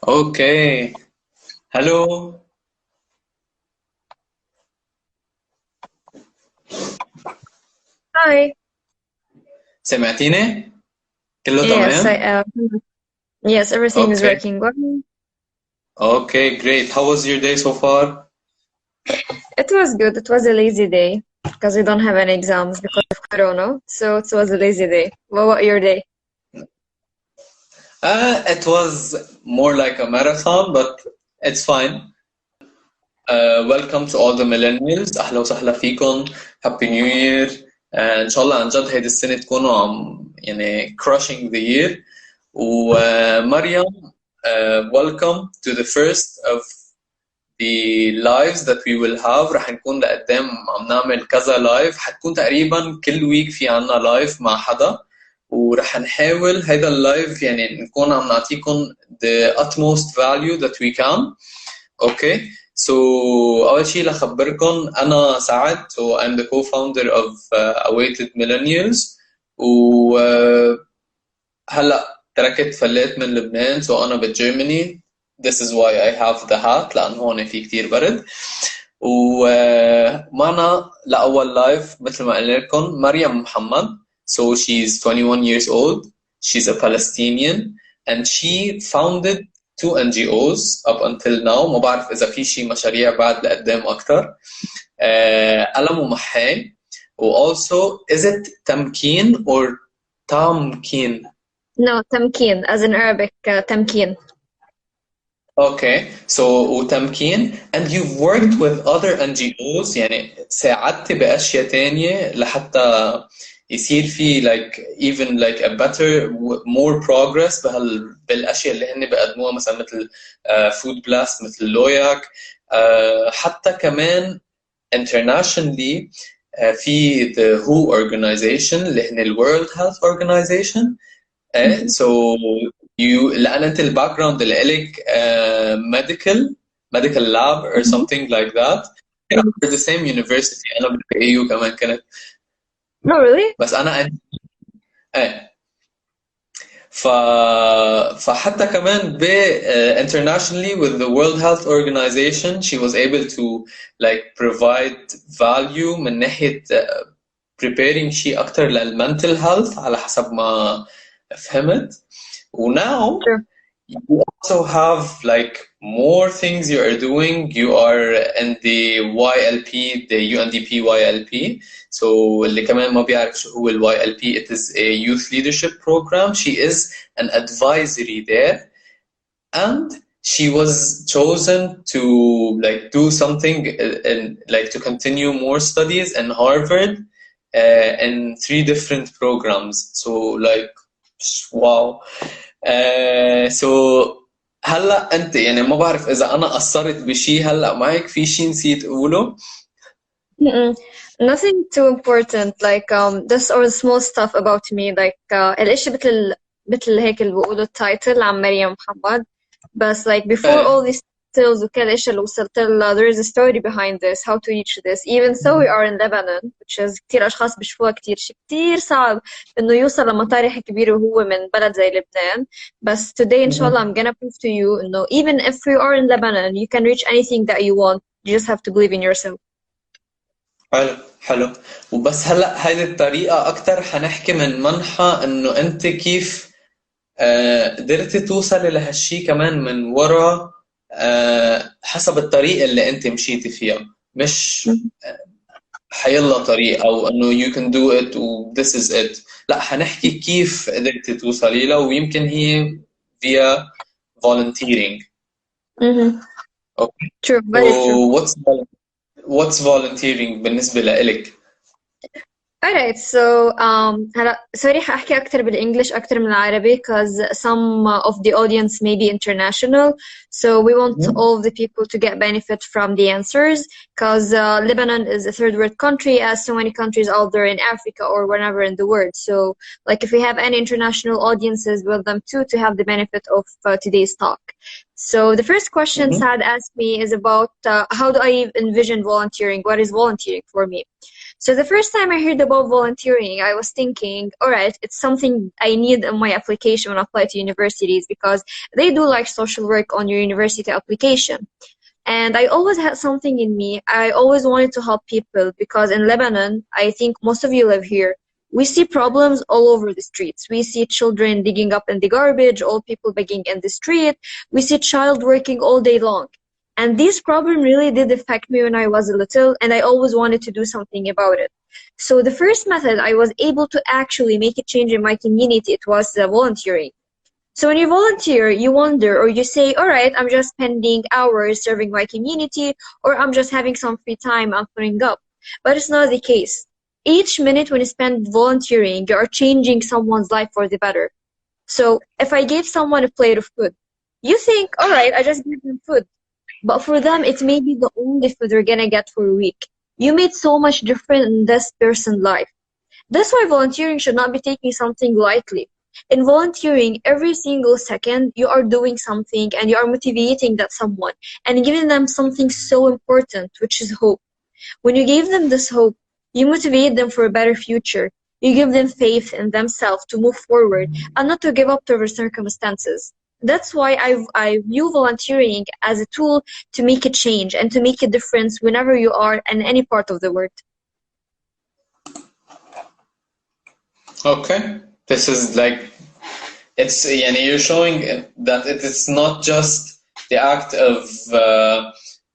اوكي. هلو. Hi. سمعتيني؟ كله Yes, I تمام؟ am. Yes, everything is اوكي. working well. اوكي, great. How was your day so far? It was good. It was a lazy day because we don't have any exams because of Corona. So it was a lazy day. What about your day? It was more like a marathon, but it's fine. Welcome to all the millennials. أهلا وسهلا فيكم. Happy New Year. إن شاء الله عن جد هيدي السنة تكونوا يعني crushing the year. ومريم, welcome to the first of the lives that we will have. رح نكون لقدام عم نعمل كذا لايف، حتكون تقريبا كل ويك في عنا لايف مع حدا، ورح نحاول هيدا اللايف يعني نكون عم نعطيكم the utmost value that we can. اوكي. اول شيء لخبركم انا سعد. I'm the co-founder of Awaited Millennials. وهلا تركت فليت من لبنان، انا بجيرماني. This is why I have the hat، لأن هون في كتير برد. ومعنا لأول لايف مثل ما قلنا لكم مريم محمد. So she's 21 years old. She's a Palestinian and she founded two NGOs up until now. ما بعرف إذا في شي مشاريع بعد لقدام أكتر. ألم ومحاي. و also is it تمكين or تامكين؟ No, tamkeen, as in Arabic, tamkeen. Okay, so وتمكين and you've worked with other NGOs، يعني ساعدت بأشياء تانية لحتى يصير في like even like a better more progress بالأشياء اللي هن بيقدموها، مثلا مثل food blast، مثل لوياك. حتى كمان internationally في the WHO organization اللي هن ال World Health Organization. So لأن أنت الباك جراوند اللي إلك medical lab or Mhm. something like that. Yeah, we're the Yes. same university. أنا بالAU كمان كنت. No, really? بس أنا إيه. ف... فحتى كمان internationally with the World Health Organization she was able to like provide value من ناحية preparing شيء أكتر للmental health على حسب ما فهمت. Now True. you also have like more things you are doing. You are in the YLP, the UNDP YLP. So اللي كمان ما بيعرف شو هو ال YLP, it is a youth leadership program. She is an advisory there, and she was chosen to like do something and like to continue more studies in Harvard in 3 different programs. So like wow. So هلا انت يعني ما بعرف اذا انا قصرت بشي هلا معك، في شي نسيت اقوله. Mm-mm. Nothing too important. Like this or small stuff about me. Like الاشي مثل هيك اللي بقولوا التايتل عن مريم محمد. بس like before ايه. all these titles وكل الاشي اللي وصلت لها, there is a story behind this, how to reach this. Even so we are in Lebanon, which is كتير أشخاص بيشوفوها كتير شيء كتير صعب إنه يوصل لمطارح كبيرة وهو من بلد زي لبنان. بس today إن شاء الله I'm gonna prove to you إنه even if you are in Lebanon you can reach anything that you want. You just have to believe in yourself. حلو حلو. وبس هلا هيدي الطريقة أكتر حنحكي من منحى إنه أنت كيف قدرتي توصلي لهالشي كمان من ورا حسب الطريقة اللي أنت مشيتي فيها، مش حيلا طريق أو إنه you can do it و this is it. لا، حنحكي كيف قدرتي توصلي له، ويمكن هي via volunteering. Mm-hmm. Okay. True, So very true. what's volunteering بالنسبة لإلك؟ Alright, so هلا sorry هحكي أكتر بالإنجليش أكتر من العربي because some of the audience may be international, so we want all the people to get benefit from the answers because Lebanon is a third world country as so many countries out there in Africa or wherever in the world. So like if we have any international audiences, we want them too to have the benefit of today's talk. So the first question Mhm. Saad asked me is about how do I envision volunteering? What is volunteering for me? So the first time I heard about volunteering, I was thinking, all right, it's something I need in my application when I apply to universities because they do like social work on your university application. And I always had something in me. I always wanted to help people because in Lebanon, I think most of you live here. We see problems all over the streets. We see children digging up in the garbage, old people begging in the street. We see child working all day long. And this problem really did affect me when I was little, and I always wanted to do something about it. So the first method I was able to actually make a change in my community, it was volunteering. So when you volunteer, you wonder or you say, all right, I'm just spending hours serving my community, or I'm just having some free time I'm putting up. But it's not the case. Each minute when you spend volunteering, you are changing someone's life for the better. So if I gave someone a plate of food, you think, all right, I just gave them food. But for them, it may be the only food they're gonna get for a week. You made so much difference in this person's life. That's why volunteering should not be taking something lightly. In volunteering, every single second, you are doing something and you are motivating that someone and giving them something so important, which is hope. When you give them this hope, you motivate them for a better future. You give them faith in themselves to move forward and not to give up to their circumstances. That's why I view volunteering as a tool to make a change and to make a difference whenever you are in any part of the world. Okay. This is like, it's, you're showing that it's not just the act of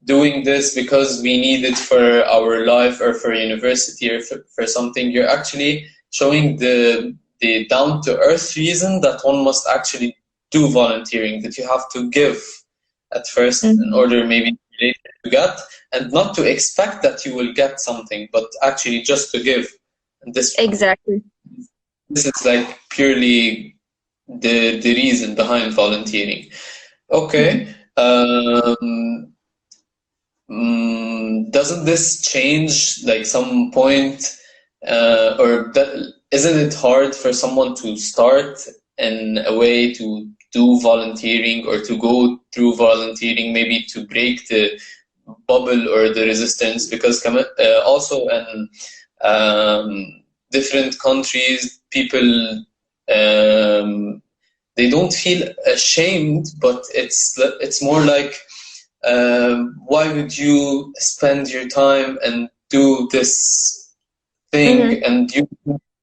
doing this because we need it for our life or for university or for something. You're actually showing the down-to-earth reason that one must actually do volunteering, that you have to give at first in order maybe later to get, and not to expect that you will get something, but actually just to give. And Exactly. This is like purely the reason behind volunteering. Okay. Doesn't this change like some point, or isn't it hard for someone to start in a way to do volunteering or to go through volunteering, maybe to break the bubble or the resistance? Because also in different countries, people they don't feel ashamed, but it's more like, why would you spend your time and do this thing and you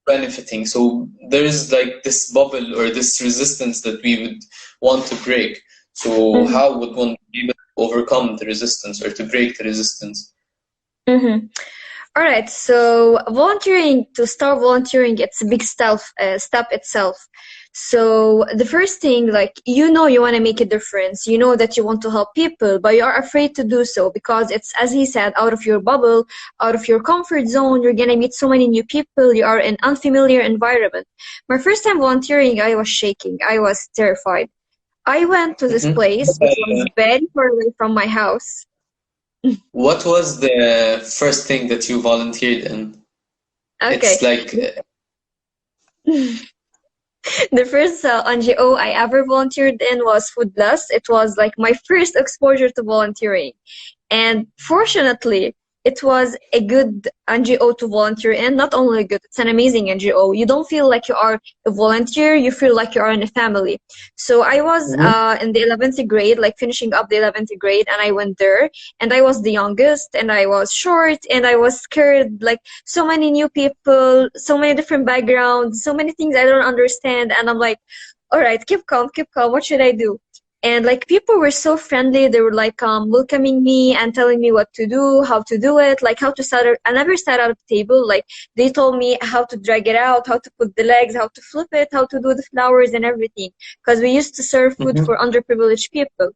benefiting? So there's like this bubble or this resistance that we would want to break. So how would one be able to overcome the resistance or to break the resistance? All right, so volunteering, to start volunteering, it's a big step itself. So the first thing, like, you want to make a difference. You know that you want to help people, but you're afraid to do so because it's, as he said, out of your bubble, out of your comfort zone. You're going to meet so many new people. You are in unfamiliar environment. My first time volunteering, I was shaking. I was terrified. I went to this place, which was very far away from my house. What was the first thing that you volunteered in? Okay. It's like the first NGO I ever volunteered in was Food Plus. It was like my first exposure to volunteering. And fortunately, it was a good NGO to volunteer in. Not only good, it's an amazing NGO. You don't feel like you are a volunteer, you feel like you are in a family. So I was in the 11th grade, like finishing up the 11th grade, and I went there, and I was the youngest, and I was short, and I was scared, like so many new people, so many different backgrounds, so many things I don't understand, and I'm like, all right, keep calm, what should I do? And like people were so friendly. They were like welcoming me and telling me what to do, how to do it, like how to start it. I never sat at a table. Like they told me how to drag it out, how to put the legs, how to flip it, how to do the flowers and everything. Because we used to serve food for underprivileged people.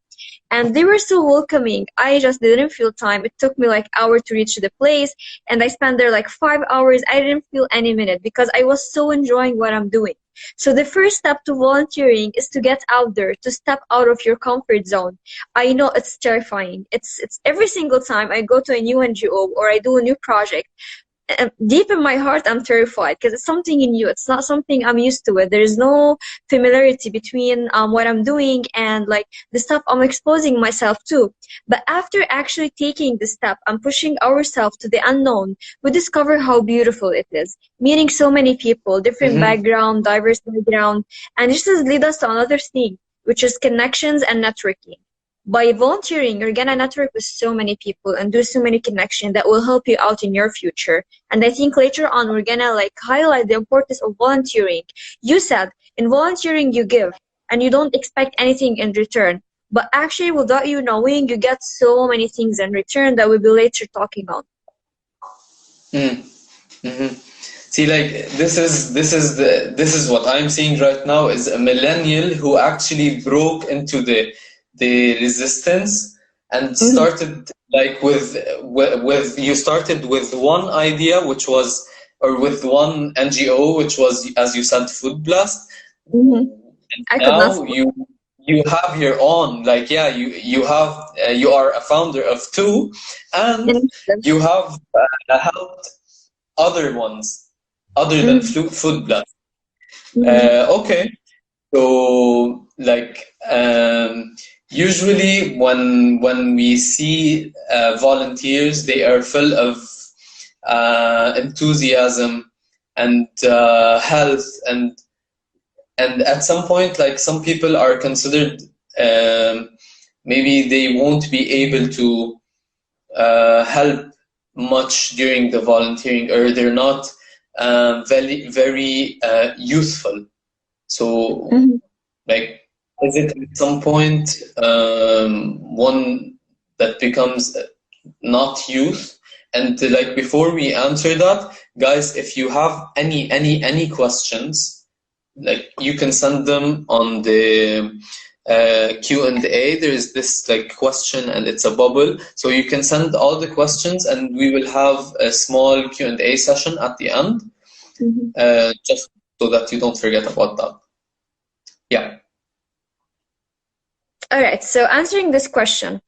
And they were so welcoming. I just didn't feel time. It took me like an hour to reach the place. And I spent there like 5 hours. I didn't feel any minute because I was so enjoying what I'm doing. So the first step to volunteering is to get out there, to step out of your comfort zone. I know it's terrifying. It's every single time I go to a new NGO or I do a new project, deep in my heart, I'm terrified because it's something new. It's not something I'm used to it. There's no familiarity between what I'm doing and like the stuff I'm exposing myself to. But after actually taking the step and pushing ourselves to the unknown, we discover how beautiful it is. Meeting so many people, different Mm-hmm. background, diverse background, and this has lead us to another thing, which is connections and networking. By volunteering, you're gonna network with so many people and do so many connections that will help you out in your future. And I think later on we're gonna like highlight the importance of volunteering. You said in volunteering you give and you don't expect anything in return. But actually without you knowing, you get so many things in return that we'll be later talking on. Mm-hmm. See, like this is what I'm seeing right now is a millennial who actually broke into the resistance and started like with you started with one idea which was or with one NGO which was, as you said, Food Blast. I could not. Now you have your own, like, yeah, you have you are a founder of two, and you have helped other ones other than Food Blast. Okay, so like usually when we see volunteers, they are full of enthusiasm and health, and at some point, like, some people are considered maybe they won't be able to help much during the volunteering, or they're not very youthful. So like, is it at some point one that becomes not youth? And like, before we answer that, guys, if you have any questions, like, you can send them on the Q&A. There's this like question and it's a bubble, so you can send all the questions and we will have a small Q&A session at the end, just so that you don't forget about that. Yeah. All right, so answering this question,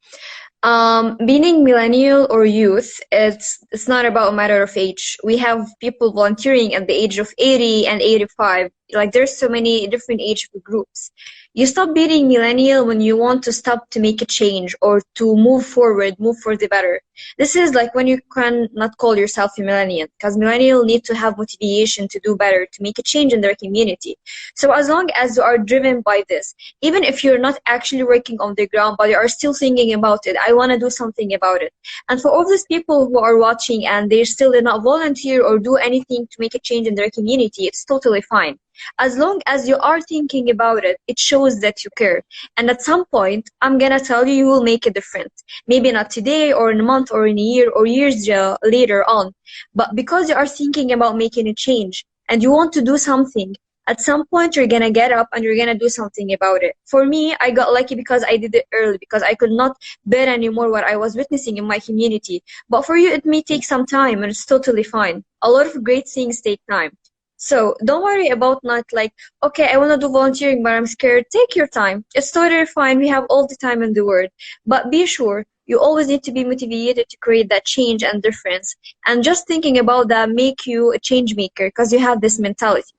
being millennial or youth, it's not about a matter of age. We have people volunteering at the age of 80 and 85. Like, there's so many different age groups. You stop being millennial when you want to stop to make a change or to move forward, move for the better. This is like when you can not call yourself a millennial, because millennials need to have motivation to do better, to make a change in their community. So as long as you are driven by this, even if you're not actually working on the ground, but you are still thinking about it, I want to do something about it. And for all these people who are watching and they still did not volunteer or do anything to make a change in their community, it's totally fine. As long as you are thinking about it, it shows that you care. And at some point, I'm gonna tell you, you will make a difference. Maybe not today or in a month or in a year or years later on. But because you are thinking about making a change and you want to do something, at some point you're gonna get up and you're gonna do something about it. For me, I got lucky because I did it early, because I could not bear anymore what I was witnessing in my community. But for you, it may take some time, and it's totally fine. A lot of great things take time. So don't worry about not like, okay, I want to do volunteering, but I'm scared. Take your time. It's totally fine. We have all the time in the world. But be sure, you always need to be motivated to create that change and difference. And just thinking about that make you a change maker, because you have this mentality.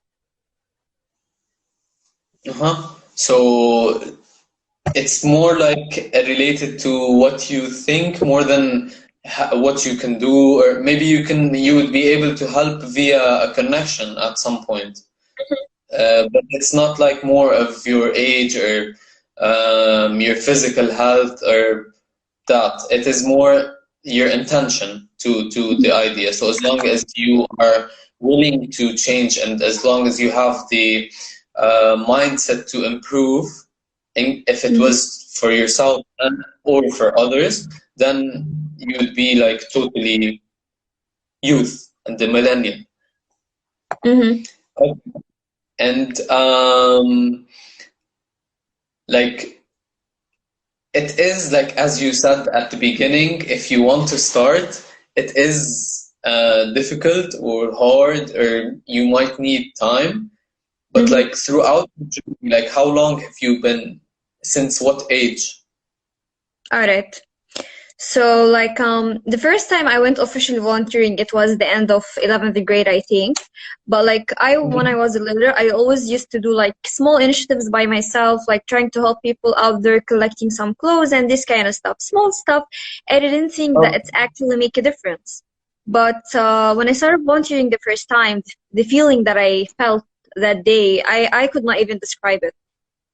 So it's more like related to what you think more than what you can do, or maybe you would be able to help via a connection at some point. But it's not like more of your age or your physical health or that. It is more your intention to the idea. So as long as you are willing to change, and as long as you have the mindset to improve, if it was for yourself or for others, then you would be like totally youth and the millennial. And like, it is like, as you said at the beginning, if you want to start, it is difficult or hard, or you might need time. But like, throughout the journey, like, how long have you been, since what age? All right. So like the first time I went officially volunteering, it was the end of 11th grade, I think. But like when I was a little, I always used to do like small initiatives by myself, like trying to help people out there collecting some clothes and this kind of stuff, small stuff. I didn't think that Oh. it's actually make a difference. But when I started volunteering the first time, the feeling that I felt that day, I could not even describe it.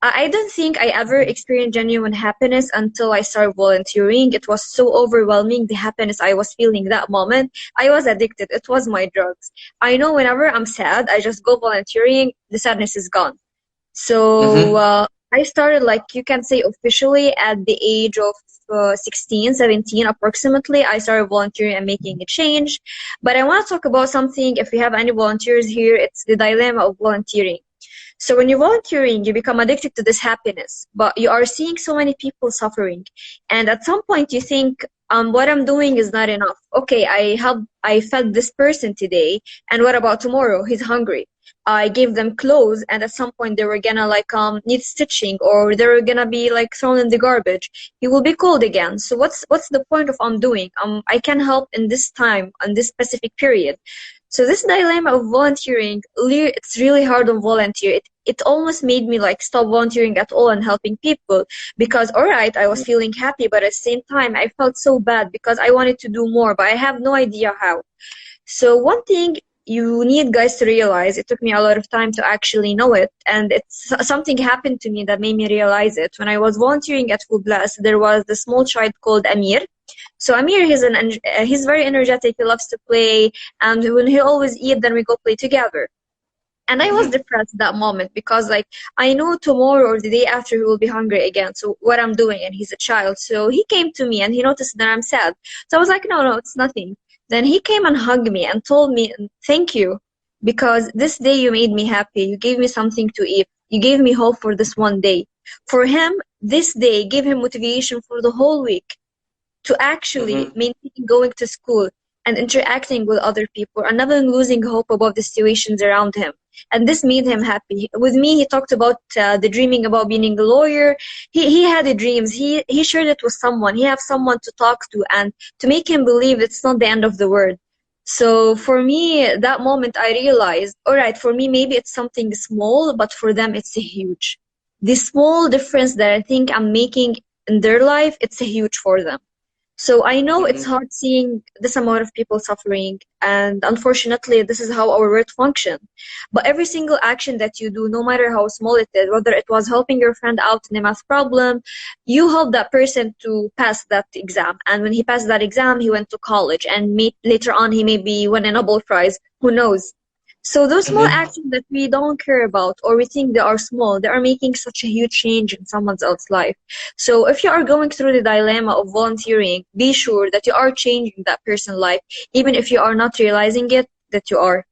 I don't think I ever experienced genuine happiness until I started volunteering. It was so overwhelming, the happiness I was feeling that moment. I was addicted. It was my drugs. I know whenever I'm sad, I just go volunteering, the sadness is gone. So Mm-hmm. I started, like, you can say officially at the age of 16, 17 approximately. I started volunteering and making a change. But I want to talk about something, if we have any volunteers here, it's the dilemma of volunteering. So when you're volunteering, you become addicted to this happiness, but you are seeing so many people suffering. And at some point you think, what I'm doing is not enough. Okay, I fed this person today, and what about tomorrow? He's hungry. I gave them clothes, and at some point they were gonna like need stitching, or they were gonna be like thrown in the garbage. He will be cold again. So what's the point of I'm doing? I can help in this time, on this specific period. So this dilemma of volunteering, it's really hard on volunteer. It almost made me like stop volunteering at all and helping people, because all right, I was feeling happy, but at the same time I felt so bad because I wanted to do more, but I have no idea how. So one thing you need guys to realize, it took me a lot of time to actually know it, and it's something happened to me that made me realize it. When I was volunteering at Full Blast, there was this small child called Amir. So Amir, he's very energetic. He loves to play, and when he always eat, then we go play together. And I was Mm-hmm. depressed that moment because, like, I know tomorrow or the day after he will be hungry again. So what I'm doing, and he's a child. So he came to me and he noticed that I'm sad. So I was like, no, no, it's nothing. Then he came and hugged me and told me, thank you, because this day you made me happy. You gave me something to eat. You gave me hope for this one day. For him, this day gave him motivation for the whole week to actually Mm-hmm. maintain going to school and interacting with other people and never losing hope about the situations around him. And this made him happy. With me, he talked about the dreaming about being a lawyer. He had the dreams. He shared it with someone. He have someone to talk to and to make him believe it's not the end of the world. So for me, that moment, I realized, all right, for me, maybe it's something small, but for them, it's a huge. The small difference that I think I'm making in their life, it's a huge for them. So I know it's Mm-hmm. hard seeing this amount of people suffering, and unfortunately, this is how our world functions. But every single action that you do, no matter how small it is, whether it was helping your friend out in a math problem, you help that person to pass that exam. And when he passed that exam, he went to college, and later on, he maybe won a Nobel Prize. Who knows? So those small Mm-hmm. actions that we don't care about or we think they are small, they are making such a huge change in someone else's life. So if you are going through the dilemma of volunteering, be sure that you are changing that person's life, even if you are not realizing it, that you are.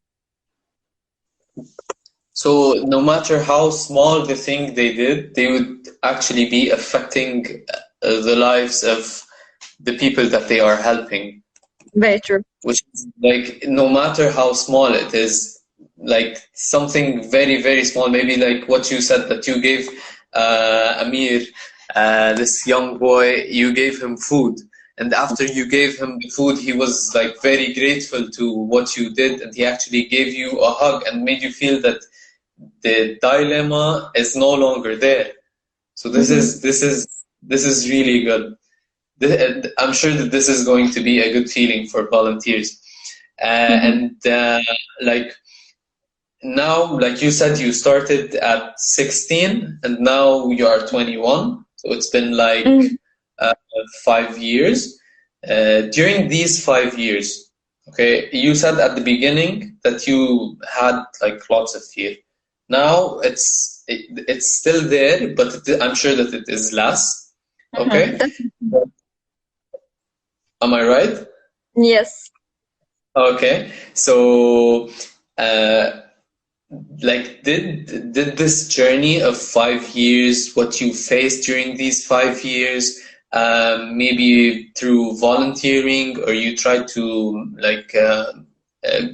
So no matter how small the thing they did, they would actually be affecting the lives of the people that they are helping, Very true. which is like no matter how small it is, like something very, very small, maybe like what you said that you gave Amir, this young boy, you gave him food. And after you gave him the food, he was like very grateful to what you did, and he actually gave you a hug and made you feel that the dilemma is no longer there. So Mm-hmm. this is really good. I'm sure that this is going to be a good feeling for volunteers. Mm-hmm. And like now, like you said, you started at 16 and now you are 21. So it's been like Mm-hmm. 5 years. During these 5 years, okay, you said at the beginning that you had like lots of fear. Now it's still there, but I'm sure that it is less. Okay, Mm-hmm. am I right? Yes. Okay, so uh, like did this journey of 5 years, what you faced during these 5 years, maybe through volunteering, or you tried to like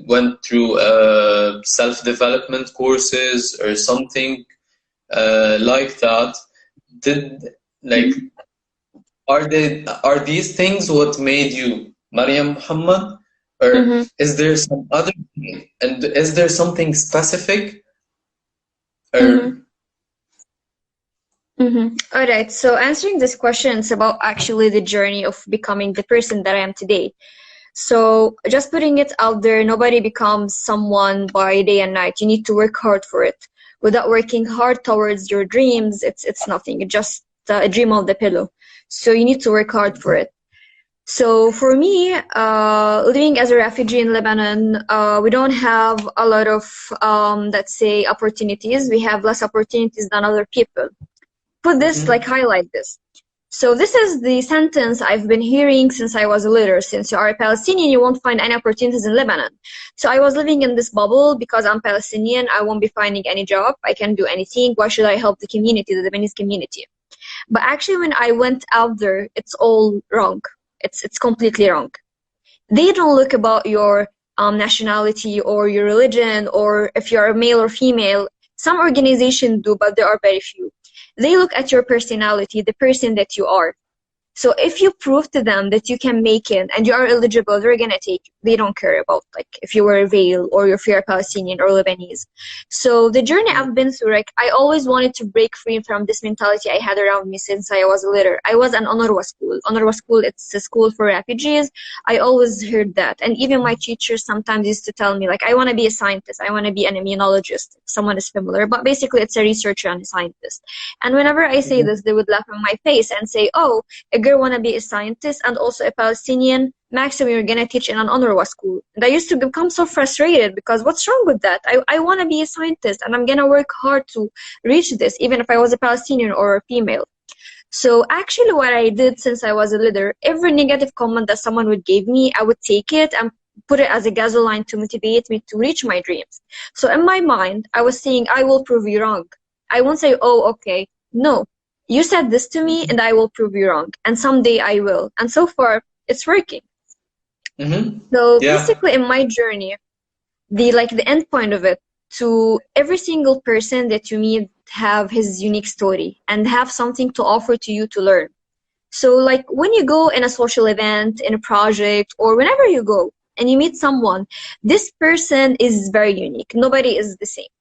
went through self-development courses or something like that, did like Mm-hmm. are these things what made you Mariam Muhammad, or Mm-hmm. is there some other thing? And is there something specific, Mm-hmm. or Mm-hmm. All right. So answering this question is about actually the journey of becoming the person that I am today. So just putting it out there, nobody becomes someone by day and night. You need to work hard for it. Without working hard towards your dreams, it's nothing. It's just a dream of the pillow. So you need to work hard for it. So for me, living as a refugee in Lebanon, we don't have a lot of, let's say, opportunities. We have less opportunities than other people. Put this, like Mhm. highlight this. So this is the sentence I've been hearing since I was a little. Since you are a Palestinian, you won't find any opportunities in Lebanon. So I was living in this bubble because I'm Palestinian. I won't be finding any job. I can't do anything. Why should I help the community, the Lebanese community? But actually, when I went out there, it's all wrong. It's completely wrong. They don't look about your nationality or your religion or if you're a male or female. Some organizations do, but there are very few. They look at your personality, the person that you are. So if you prove to them that you can make it and you are eligible, they're gonna take you. They don't care about like if you were a Veil or if you're Palestinian or Lebanese. So the journey I've been through, like I always wanted to break free from this mentality I had around me since I was little. I was an UNRWA school. UNRWA school, it's a school for refugees. I always heard that. And even my teachers sometimes used to tell me like I wanna be a scientist, I wanna be an immunologist, if someone is familiar. But basically it's a researcher and a scientist. And whenever I say Mhm. this, they would laugh in my face and say, oh, a girl wanna be a scientist and also a Palestinian, maximum you're gonna teach in an UNRWA school. And I used to become so frustrated because what's wrong with that? I wanna be a scientist and I'm gonna work hard to reach this, even if I was a Palestinian or a female. So actually what I did since I was a leader, every negative comment that someone would give me, I would take it and put it as a gasoline to motivate me to reach my dreams. So in my mind, I was saying, I will prove you wrong. I won't say, oh, okay. No, you said this to me and I will prove you wrong. And someday I will. And so far, it's working. Mhm. So Yeah. basically in my journey, the end point of it, to every single person that you meet have his unique story and have something to offer to you to learn. So like when you go in a social event, in a project, or whenever you go and you meet someone, this person is very unique. Nobody is the same.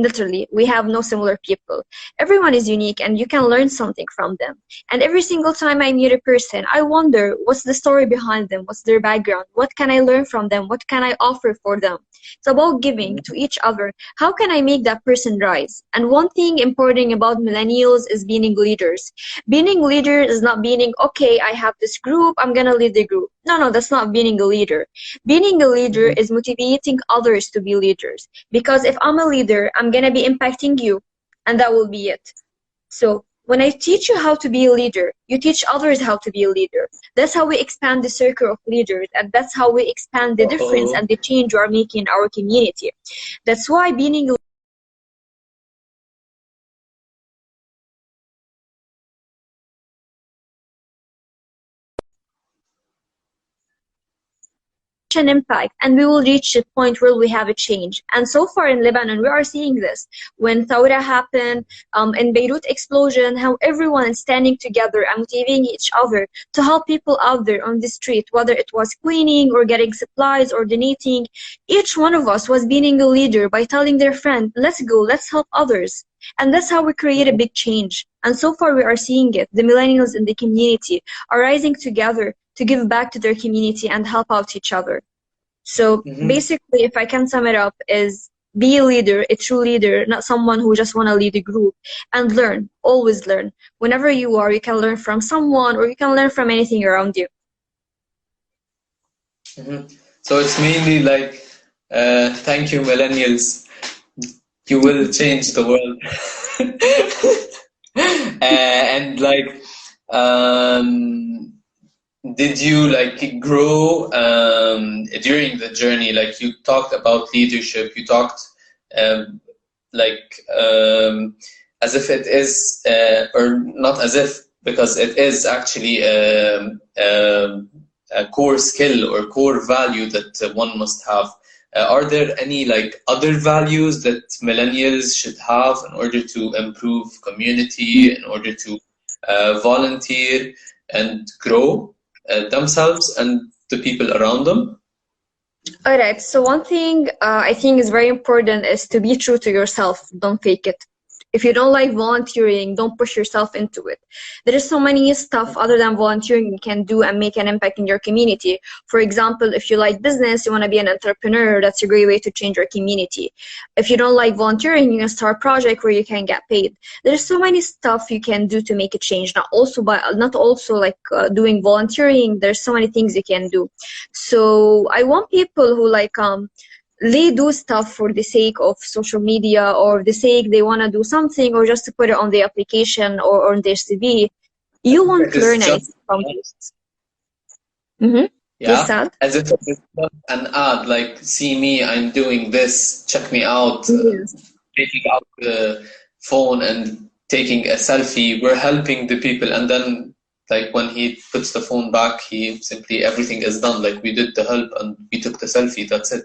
Literally, we have no similar people. Everyone is unique and you can learn something from them. And every single time I meet a person, I wonder what's the story behind them? What's their background? What can I learn from them? What can I offer for them? It's about giving to each other. How can I make that person rise? And one thing important about millennials is being leaders. Being a leader is not being, okay, I have this group, I'm gonna lead the group. No, that's not being a leader. Being a leader Mhm. is motivating others to be leaders. Because if I'm a leader, I'm gonna be impacting you, and that will be it. So when I teach you how to be a leader, you teach others how to be a leader. That's how we expand the circle of leaders, and that's how we expand the difference Uh-oh. and the change we are making in our community. That's why being a an impact and we will reach a point where we have a change. And so far in Lebanon, we are seeing this. When Thawra happened, in Beirut explosion, how everyone is standing together and motivating each other to help people out there on the street, whether it was cleaning or getting supplies or donating. Each one of us was being a leader by telling their friend, let's go, let's help others. And that's how we create a big change. And so far we are seeing it. The millennials in the community are rising together to give back to their community and help out each other. So Mhm. basically, if I can sum it up, is be a leader, a true leader, not someone who just want to lead a group, and learn, always learn. Whenever you are, you can learn from someone or you can learn from anything around you. Mhm. So it's mainly like, thank you, millennials. You will change the world. And like, um, did you like grow during the journey? Like you talked about leadership, you talked um, like as if it is, or not as if, because it is actually a core skill or core value that one must have. Are there any like other values that millennials should have in order to improve community, in order to volunteer? and grow themselves and the people around them? All right. So one thing I think is very important is to be true to yourself. Don't fake it. If you don't like volunteering, don't push yourself into it. There is so many stuff other than volunteering you can do and make an impact in your community. For example, if you like business, you want to be an entrepreneur, that's a great way to change your community. If you don't like volunteering, you can start a project where you can get paid. There's so many stuff you can do to make a change. Not also like doing volunteering. There's so many things you can do. So I want people who they do stuff for the sake of social media or the sake they want to do something or just to put it on the application or on their CV. You won't It is learn just anything from this. Yes, yeah, Sad? as if it's just an ad, like, see me, I'm doing this, check me out, Yes. taking out the phone and taking a selfie. We're helping the people, and then like when he puts the phone back, he simply everything is done. Like, we did the help and we took the selfie. That's it.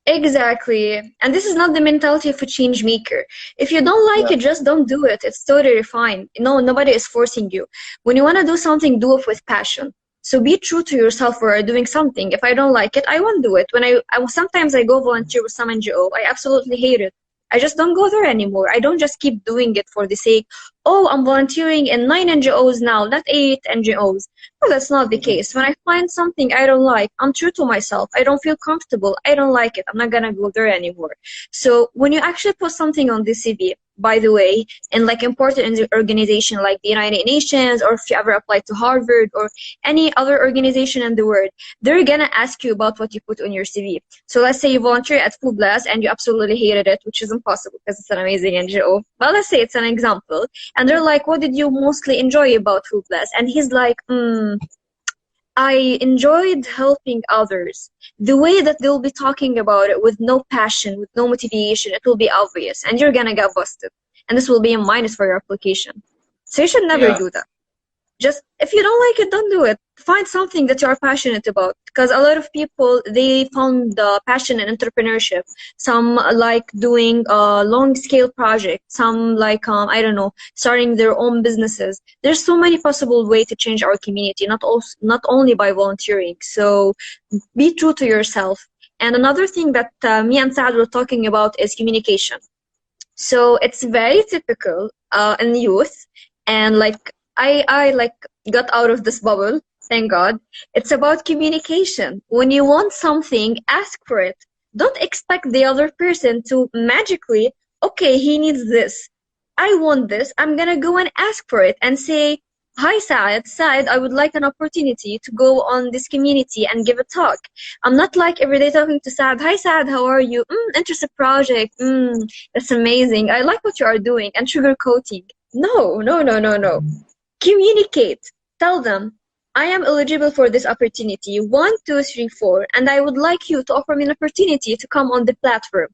Exactly. And this is not the mentality of a change maker. If you don't like Yeah. it, just don't do it. It's totally fine. No, nobody is forcing you. When you want to do something, do it with passion. So be true to yourself where you're doing something. If I don't like it, I won't do it. When sometimes I go volunteer with some NGO, I absolutely hate it. I just don't go there anymore. I don't just keep doing it for the sake, oh, I'm volunteering in 9 NGOs now, not 8 NGOs. No, that's not the case. When I find something I don't like, I'm true to myself. I don't feel comfortable. I don't like it. I'm not going to go there anymore. So when you actually put something on the CV, by the way, in like important organization like the United Nations, or if you ever applied to Harvard or any other organization in the world, they're going to ask you about what you put on your CV. So let's say you volunteer at Food Blast and you absolutely hated it, which is impossible because it's an amazing NGO. But let's say it's an example. And they're like, what did you mostly enjoy about Food Blast? And he's like, I enjoyed helping others. The way that they'll be talking about it with no passion, with no motivation, it will be obvious and you're gonna get busted. And this will be a minus for your application. So you should never Yeah. do that. Just, if you don't like it, don't do it. Find something that you're passionate about. Because a lot of people, they found the passion in entrepreneurship. Some like doing a long-scale project. Some like, I don't know, starting their own businesses. There's so many possible ways to change our community, not only by volunteering. So be true to yourself. And another thing that me and Saad were talking about is communication. So it's very typical in youth, and like I like got out of this bubble, thank God. It's about communication. When you want something, ask for it. Don't expect the other person to magically, okay, he needs this. I want this. I'm gonna go and ask for it and say, hi Saad, I would like an opportunity to go on this community and give a talk. I'm not like every day talking to Saad, hi Saad, how are you? Interesting project. That's amazing. I like what you are doing, and sugarcoating. No. Communicate. Tell them, I am eligible for this opportunity, 1, 2, 3, 4, and I would like you to offer me an opportunity to come on the platform.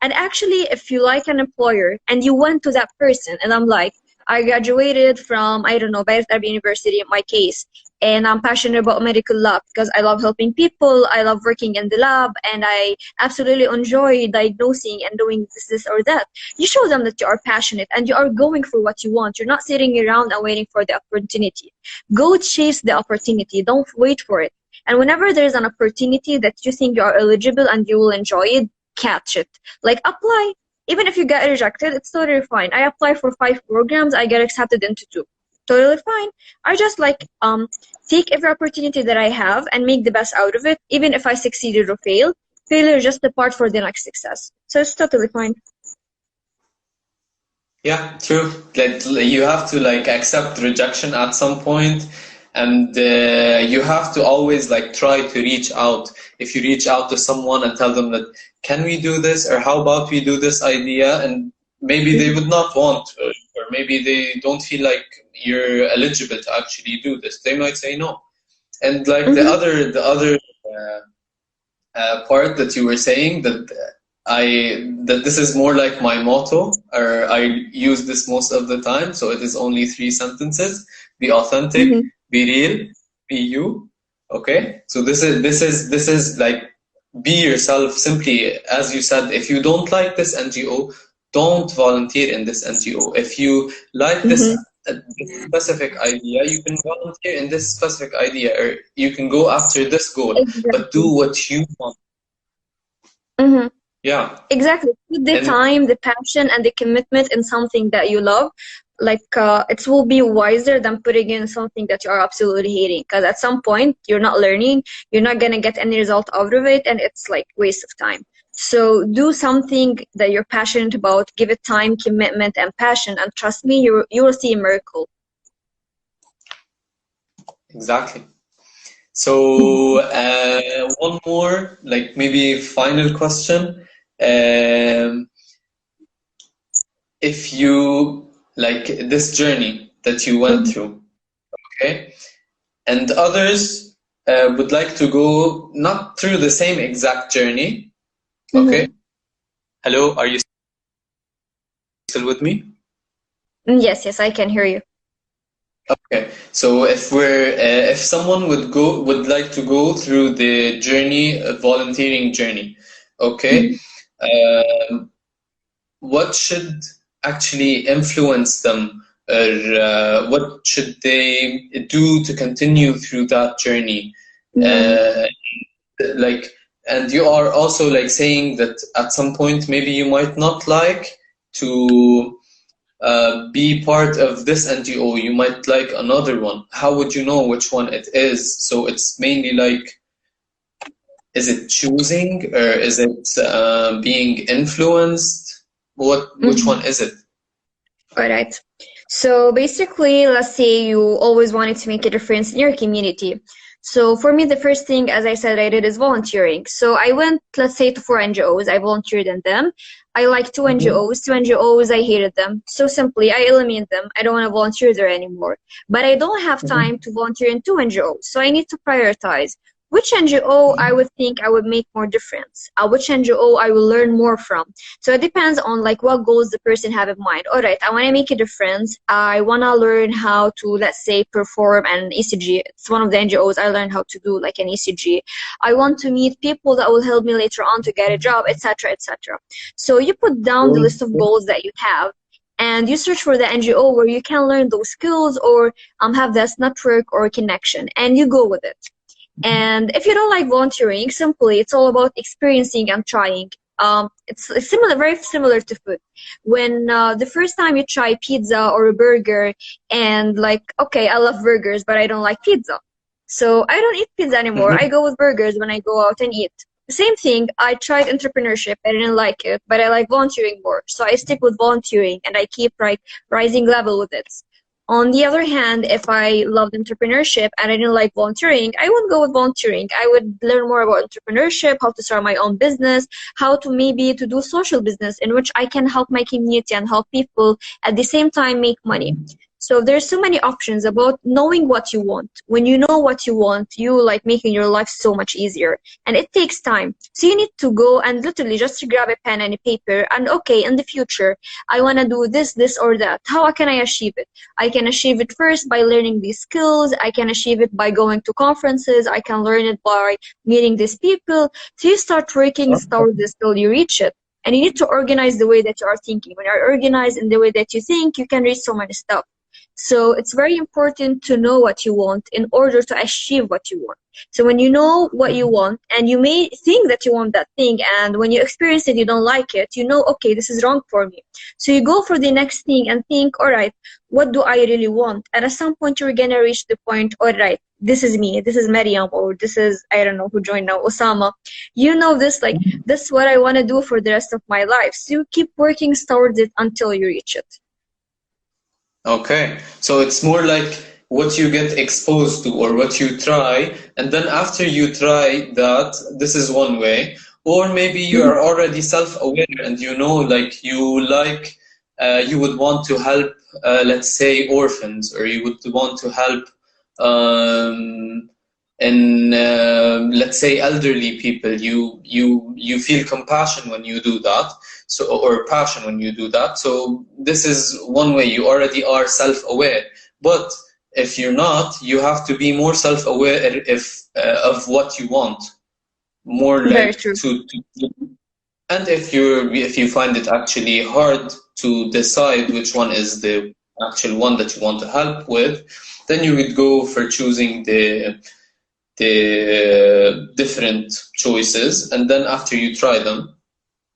And actually, if you like an employer and you went to that person, and I'm like, I graduated from, I don't know, Beirut Arab University in my case, and I'm passionate about medical lab because I love helping people, I love working in the lab, and I absolutely enjoy diagnosing and doing this or that. You show them that you are passionate and you are going for what you want. You're not sitting around and waiting for the opportunity. Go chase the opportunity. Don't wait for it. And whenever there's an opportunity that you think you are eligible and you will enjoy it, catch it. Like, apply. Even if you get rejected, it's totally fine. I apply for 5 programs, I get accepted into 2. Totally fine. I just like take every opportunity that I have and make the best out of it, even if I succeeded or failed. Failure is just the part for the next success. So it's totally fine. Yeah, true. Like, you have to like accept rejection at some point, and you have to always like try to reach out. If you reach out to someone and tell them that, can we do this, or how about we do this idea, and maybe they would not want, or maybe they don't feel like you're eligible to actually do this, they might say no. And like the other part that you were saying, that this is more like my motto, or I use this most of the time. So it is only 3 sentences: be authentic, be real, be you. Okay, so this is like, be yourself. Simply, as you said, if you don't like this NGO, don't volunteer in this NGO. If you like this this specific idea, you can volunteer in this specific idea, or you can go after this goal, but do Exactly. what you want. Mm-hmm. Yeah. Exactly. Put the And time, the passion, and the commitment in something that you love. Like, it will be wiser than putting in something that you are absolutely hating. Because at some point, you're not learning, you're not going to get any result out of it, and it's like waste of time. So do something that you're passionate about, give it time, commitment, and passion, and trust me, you will see a miracle. exactly. So one more, like maybe final question. Um, if you like this journey that you went Mhm. through, okay, and others would like to go not through the same exact journey, okay? Mhm. Hello, are you still with me? Yes, yes, I can hear you. Okay, so if someone would like to go through the journey, volunteering journey, okay, Mhm. um, what should actually influence them, or what should they do to continue through that journey? Mhm. Uh, like, and you are also like saying that at some point maybe you might not like to be part of this NGO, you might like another one. How would you know which one it is? So it's mainly like, is it choosing, or is it being influenced? Which Mhm. one is it? All right. So basically, let's say you always wanted to make a difference in your community. So for me, the first thing, as I said, I did is volunteering. So I went, let's say, to 4 NGOs. I volunteered in them. I like two Mhm. NGOs. Two NGOs, I hated them. So simply, I eliminated them. I don't want to volunteer there anymore. But I don't have time Mhm. to volunteer in two NGOs. So I need to prioritize which NGO I would think I would make more difference. Which NGO I will learn more from. So it depends on like what goals the person have in mind. All right, I want to make a difference. I want to learn how to, let's say, perform an ECG. It's one of the NGOs I learned how to do like an ECG. I want to meet people that will help me later on to get a job, etc., etc. So you put down the list of goals that you have, and you search for the NGO where you can learn those skills or have this network or connection, and you go with it. And if you don't like volunteering, simply it's all about experiencing and trying. It's similar, very similar to food. When the first time you try pizza or a burger, and like, okay, I love burgers, but I don't like pizza. So I don't eat pizza anymore. I Mhm. go with burgers when I go out and eat. The same thing, I tried entrepreneurship. I didn't like it, but I like volunteering more. So I stick with volunteering and I keep like rising level with it. On the other hand, if I loved entrepreneurship and I didn't like volunteering, I would go with volunteering. I would learn more about entrepreneurship, how to start my own business, how to maybe to do social business in which I can help my community and help people at the same time make money. So there's so many options about knowing what you want. When you know what you want, you like making your life so much easier. And it takes time. So you need to go and literally just grab a pen and a paper and okay, in the future, I want to do this, this or that. How can I achieve it? I can achieve it first by learning these skills. I can achieve it by going to conferences. I can learn it by meeting these people. So you start working towards this till you reach it. And you need to organize the way that you are thinking. When you're organized in the way that you think, you can reach so many stuff. So it's very important to know what you want in order to achieve what you want. So when you know what you want and you may think that you want that thing, and when you experience it, you don't like it, you know, okay, this is wrong for me. So you go for the next thing and think, all right, what do I really want? And at some point, you're going to reach the point, all right, this is me, this is Mariam, or this is, I don't know who joined now, Osama. You know this, like, this is what I want to do for the rest of my life. So you keep working towards it until you reach it. Okay, so it's more like what you get exposed to or what you try, and then after you try that, this is one way. Or maybe you are already self-aware and you know, you would want to help, let's say, orphans, or you would want to help um, in, let's say, elderly people. You feel compassion when you do that, so, or passion when you do that. So this is one way, you already are self-aware. But if you're not, you have to be more self-aware if of what you want, more Very like true. to. And if you find it actually hard to decide which one is the actual one that you want to help with, then you would go for choosing the different choices, and then after you try them,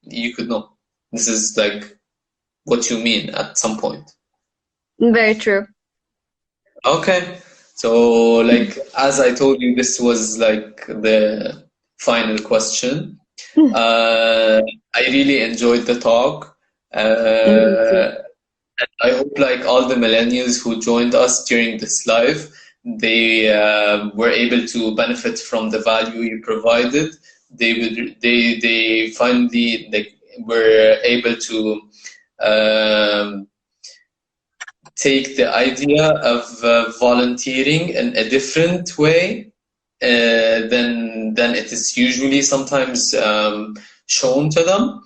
you could know this is like what you mean at some point. Very true. Okay, so like as I told you, this was like the final question. I really enjoyed the talk. Me too. I hope like all the millennials who joined us during this live, they were able to benefit from the value you provided. They finally like were able to take the idea of volunteering in a different way than it is usually sometimes shown to them.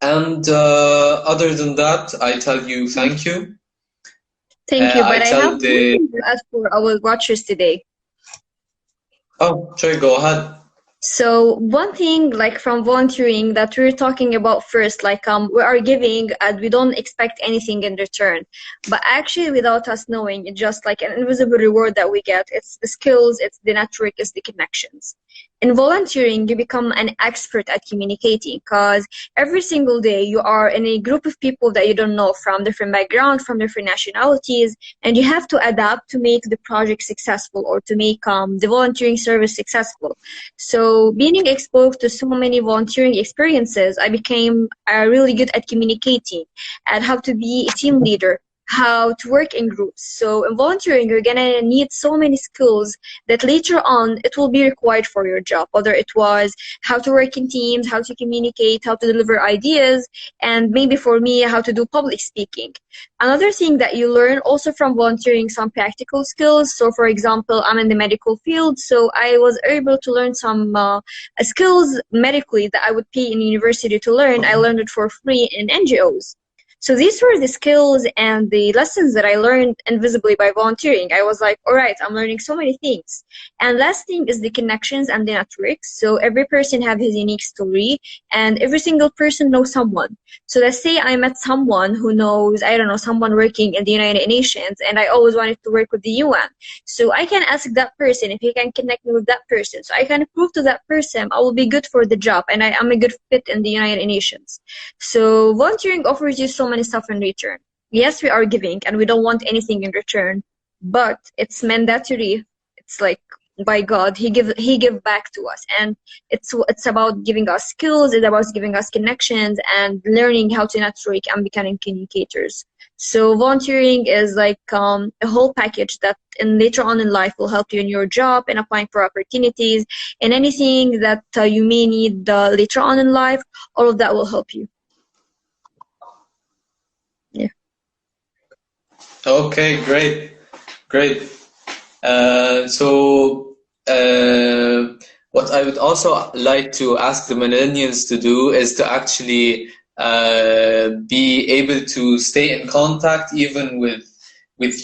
And other than that, I tell you thank you. Thank you, I but I tell have one the thing to ask for our watchers today. oh, sure, go ahead. So one thing like from volunteering that we're talking about first, like we are giving and we don't expect anything in return. But actually without us knowing, it's just like an invisible reward that we get. It's the skills, it's the network, it's the connections. In volunteering, you become an expert at communicating because every single day you are in a group of people that you don't know from different backgrounds, from different nationalities, and you have to adapt to make the project successful or to make the volunteering service successful. So being exposed to so many volunteering experiences, I became really good at communicating and how to be a team leader, how to work in groups. So in volunteering, you're gonna need so many skills that later on it will be required for your job, whether it was how to work in teams, how to communicate, how to deliver ideas, and maybe for me, how to do public speaking. Another thing that you learn also from volunteering, some practical skills. So for example, I'm in the medical field, so I was able to learn some skills medically that I would pay in university to learn. I learned it for free in NGOs. So these were the skills and the lessons that I learned invisibly by volunteering. I was like, all right, I'm learning so many things. And last thing is the connections and the networks. So every person have his unique story and every single person knows someone. So let's say I met someone who knows, I don't know, someone working in the United Nations and I always wanted to work with the UN. So I can ask that person if he can connect me with that person. So I can prove to that person I will be good for the job and I am a good fit in the United Nations. So volunteering offers you so many stuff in return. Yes, we are giving and we don't want anything in return, but it's mandatory. It's like by God, He give back to us, and it's about giving us skills. It's about giving us connections and learning how to network and becoming communicators. So volunteering is like a whole package that in later on in life will help you in your job and applying for opportunities and anything that you may need later on in life. All of that will help you. Yeah. Okay, great. What I would also like to ask the millennials to do is to actually be able to stay in contact even with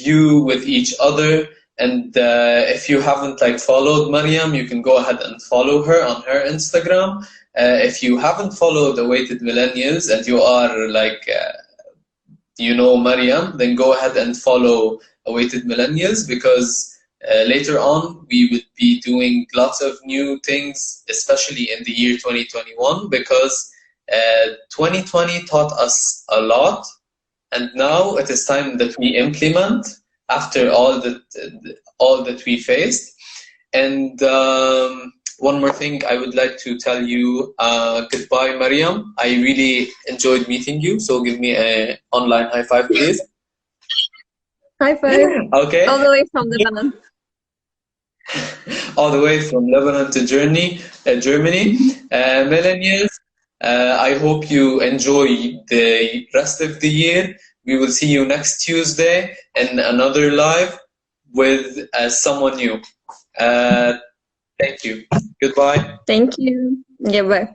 each other. And if you haven't like followed Mariam, you can go ahead and follow her on her Instagram. If you haven't followed Awaited Millennials and you are like you know Mariam, then go ahead and follow Awaited Millennials because later on we would be doing lots of new things, especially in the year 2021, because 2020 taught us a lot, and now it is time that we implement after all that we faced. And one more thing I would like to tell you, goodbye, Mariam. I really enjoyed meeting you, so give me an online high five, please. High five. Okay. All the way from Lebanon. All the way from Lebanon to Germany. Millennials, I hope you enjoy the rest of the year. We will see you next Tuesday in another live with someone new. Thank you. Goodbye. Thank you. Yeah, bye.